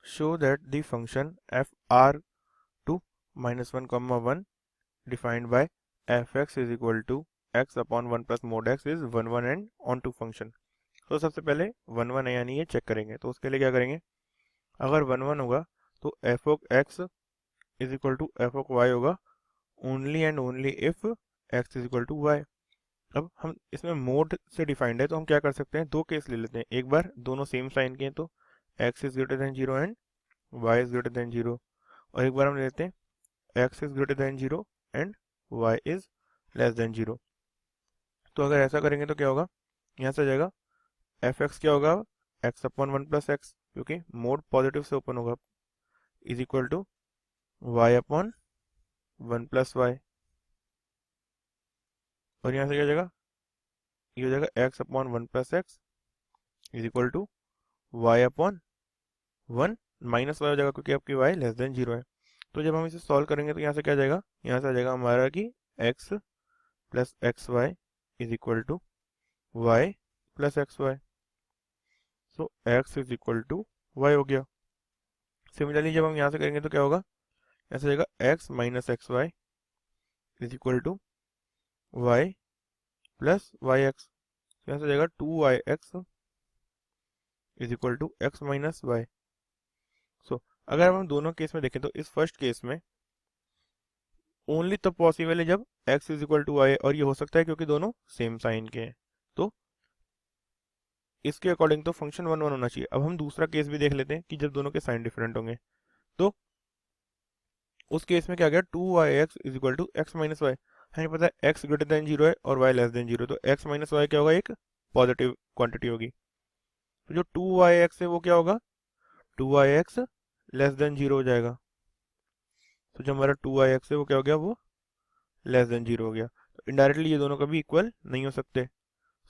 show that the function fr2 -1, 1 defined by fx is equal to x upon 1 plus mod x is 1 1 and on to function। तो सबसे पहले 1 1 है यानी ये check करेंगे, तो उसके लिए क्या करेंगे, अगर 1 1 होगा तो f of x is equal to f of y होगा only and only if x is equal to y. अब हम इसमें मोड से डिफाइंड है तो हम क्या कर सकते हैं, दो केस ले लेते हैं, एक बार दोनों सेम साइन के हैं तो x is greater than zero and y is greater than zero, और एक बार हम ले लेते हैं x is greater than zero and y is less than zero. तो अगर ऐसा करेंगे तो क्या होगा, यहाँ से आ जाएगा एफ एक्स क्या होगा, एक्स अपॉन 1 प्लस एक्स, क्योंकि मोड पॉजिटिव से ओपन होगा, is equal to y upon 1 plus y, और यहाँ से क्या हो जाएगा, ये हो जाएगा x upon 1 plus x is equal to y upon 1 minus y हो जाएगा, क्योंकि आपकी वाई लेस देन जीरो है। तो जब हम इसे सॉल्व करेंगे तो यहाँ से क्या आ जाएगा, यहाँ से आ जाएगा हमारा कि x plus x y is equal to y plus x y, so x is equal to y हो गया। सिमिलरली जब हम यहाँ से करेंगे तो क्या होगा, यहाँ से जाएगा x minus x y is equal to y plus y x, यहाँ से जाएगा 2yx is equal to x minus y. So अगर हम दोनों केस में देखें तो इस फर्स्ट केस में ओनली तब पॉसिबल है जब x is equal to y, और ये हो सकता है क्योंकि दोनों सेम साइन के हैं, तो इसके अकॉर्डिंग तो फंक्शन 1 1 होना चाहिए। अब हम दूसरा केस भी देख लेते हैं कि जब दोनों के साइन डिफरेंट होंगे, तो उस केस में क्या गया, 2yx is equal to x minus y, हमें पता है x ग्रेटर देन जीरो है और y लेस देन जीरो, तो x माइनस वाई क्या होगा, एक पॉजिटिव क्वांटिटी होगी, तो जो 2yx है वो क्या होगा, 2yx लेस देन जीरो हो जाएगा, तो जो हमारा 2yx है वो क्या हो गया, वो लेस देन जीरो हो गया। तो इनडायरेक्टली ये दोनों कभी इक्वल नहीं हो सकते,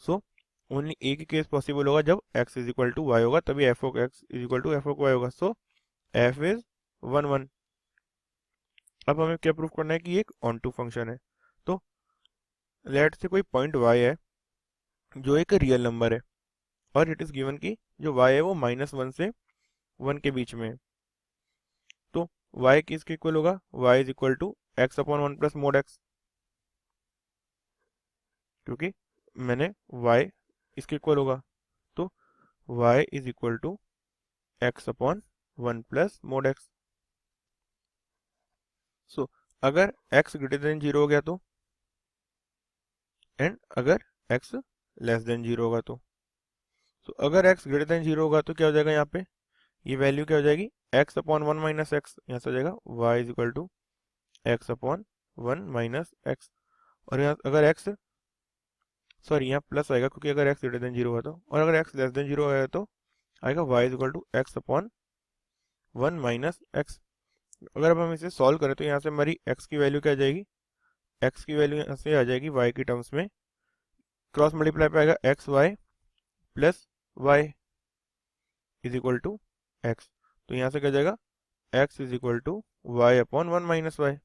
सो ओनली एक ही केस पॉसिबल होगा जब x is equal to y होगा, तभी f of x is equal to f of y होगा, सो एफ इज 1 1। अब हमें क्या प्रूफ करना है कि एक ऑन टू फंक्शन है, तो लेट से कोई पॉइंट y है जो एक रियल नंबर है, और इट इज गिवन कि जो y है वो -1 से 1 के बीच में है, तो y किसके इक्वल होगा, y is equal to x upon 1 plus mod x, क्योंकि मैंने y इसके इक्वल होगा, तो y is equal to x upon 1 plus mod x. So अगर x ग्रेटर देन जीरो हो गया तो, एंड अगर x लेस देन जीरो होगा तो अगर x ग्रेटर देन जीरो होगा तो क्या हो जाएगा, यहाँ पे ये वैल्यू क्या हो जाएगी, x अपॉन 1 माइनस एक्स, यहाँ से हो जाएगा y is equal to x upon 1 minus x, और यहाँ अगर x, सॉरी यहाँ प्लस आएगा क्योंकि अगर x ग्रेटर देन जीरो हुआ तो, और अगर x लेस देन जीरो आएगा तो आएगा y is equal to x upon 1 minus x. अगर अब हम इसे सॉल्व करें तो यहाँ से हमारी x की वैल्यू क्या आ जाएगी, x की वैल्यू यहाँ से आ जाएगी y की टर्म्स में, क्रॉस मल्टीप्लाई पे आएगा x y plus y is equal to x, तो यहाँ से क्या जाएगा, x is equal to y upon 1 minus y,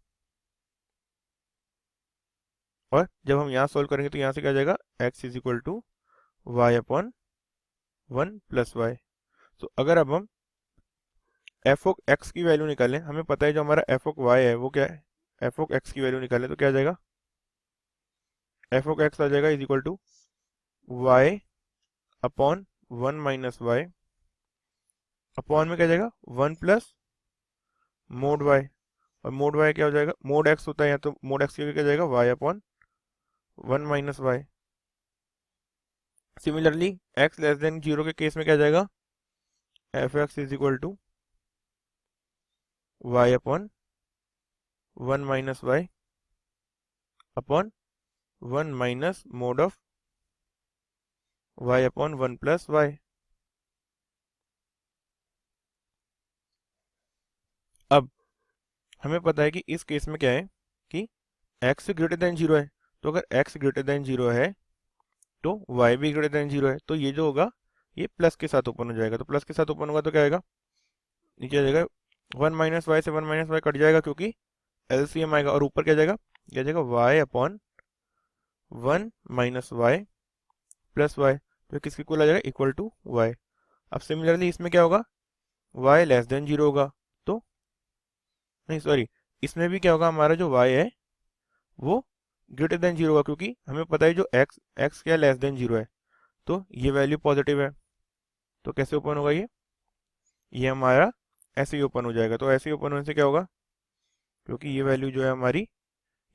और जब हम यहाँ सॉल्व करेंगे तो यहाँ से क्या जाएगा, x is equal to y upon 1 plus y. तो अगर अब हम एफ ऑफ एक्स की वैल्यू निकालें, हमें पता है जो हमारा एफ ऑफ वाई है वो क्या है, एफ ऑफ एक्स की वैल्यू निकालें तो क्या आ जाएगा, एफ ऑफ एक्स आ जाएगा is equal to y upon 1 minus y, upon में क्या जाएगा 1 प्लस मोड वाई, और मोड वाई क्या हो जाएगा, मोड एक्स होता है यहाँ, तो मोड एक्स की क्या जाएगा, y upon 1 minus y. Similarly x less than zero के केस में क्या जाएगा, f x is equal to y upon 1 minus y upon 1 minus mod of y upon 1 plus y. अब हमें पता है कि इस केस में क्या है कि x ग्रेटर देन जीरो है, तो अगर x ग्रेटर देन जीरो है तो y भी ग्रेटर देन जीरो है, तो ये जो होगा ये प्लस के साथ ओपन हो जाएगा, तो प्लस के साथ ओपन होगा तो क्या आएगा, नीचे आ जाएगा 1 माइनस वाई से 1 माइनस वाई कट जाएगा क्योंकि एलसीएम आएगा, और ऊपर क्या जाएगा, क्या जाएगा y upon 1 minus y plus y, तो किसके इक्वल आ जाएगा, इक्वल टू y। अब सिमिलरली इसमें क्या होगा, y लेस देन 0 होगा, तो नहीं सॉरी, इसमें भी क्या होगा, हमारा जो y है वो ग्रेटर देन 0 होगा, क्योंकि हमें पता है जो x क्या लेस देन 0 है, तो ये वैल्यू पॉजिटिव है। तो कैसे ओपन होगा ये हमारा ऐसे ही ओपन हो जाएगा। तो ऐसे ही ओपन होने से क्या होगा, क्योंकि ये वैल्यू जो है हमारी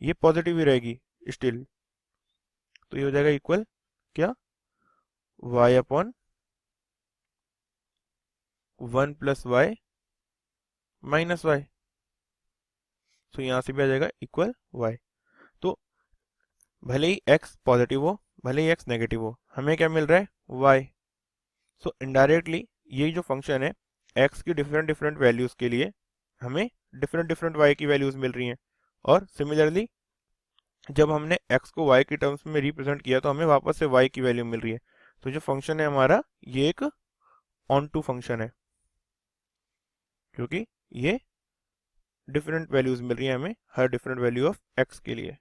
ये पॉजिटिव ही रहेगी स्टिल, तो ये हो जाएगा इक्वल क्या, y upon 1 plus y minus y. तो यहाँ से भी आ जाएगा इक्वल y। तो भले ही x पॉजिटिव हो, भले ही x नेगेटिव हो, हमें क्या मिल रहा है, y। सो इनडायरेक्टली ये जो फंक्शन है x की डिफरेंट डिफरेंट वैल्यूज़ के लिए हमें डिफरेंट डिफरेंट y की वैल्यूज़ मिल रही हैं, और सिमिलरली जब हमने x को y की टर्म्स में रिप्रेजेंट किया तो हमें वापस से y की वैल्यू मिल रही है। तो जो फंक्शन है हमारा ये एक ऑन टू फंक्शन है, क्योंकि ये डिफरेंट वैल्यूज़ मिल रही है हमें हर डिफरेंट वैल्यू ऑफ x के लिए।